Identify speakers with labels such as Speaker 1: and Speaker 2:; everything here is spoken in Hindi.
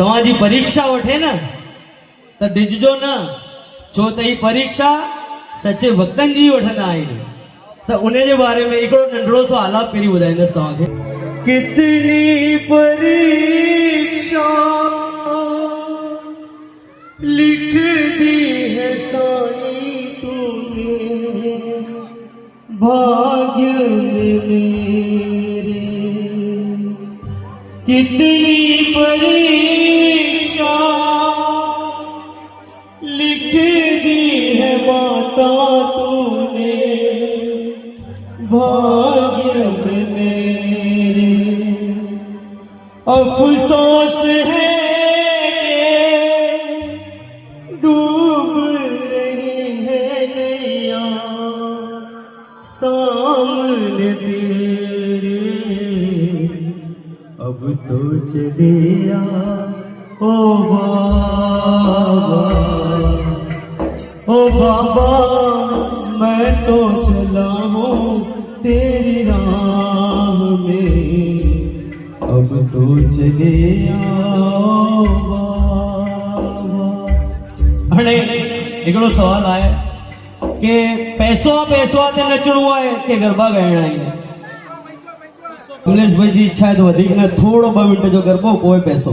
Speaker 1: तव्हांजी परीक्षा वठे न त डिजजो न, छो त ही परीक्षा सचे भक्तन जी वठंदा आहिनि। त उन जे बारे में हिकिड़ो नंढड़ो सो आलाप पहिरीं ॿुधाईंदुसि तव्हांखे। कितनी परीक्षा लिख दी है साईं तूने भाग्य में मेरे, कितनी परीक्षा लिख दी है माता तूने भाग्य में मेरे। अफसोस है डूब रही है नैया सामने तेरे, अब तो चलिया ओ बाबा, ओ बाबा मैं तो चला हूँ तेरी राह में, अब तो चलिया ओ बाबा। हाणे हिकिड़ो सवाल आहे कि पैसो ते नचणो आहे कि गरबा ॻाइणा आहिनि? कमलेश भाई जी इच्छा है तो वधीक न, थोड़ो 2 मिनट जो गरबो पोइ पैसो।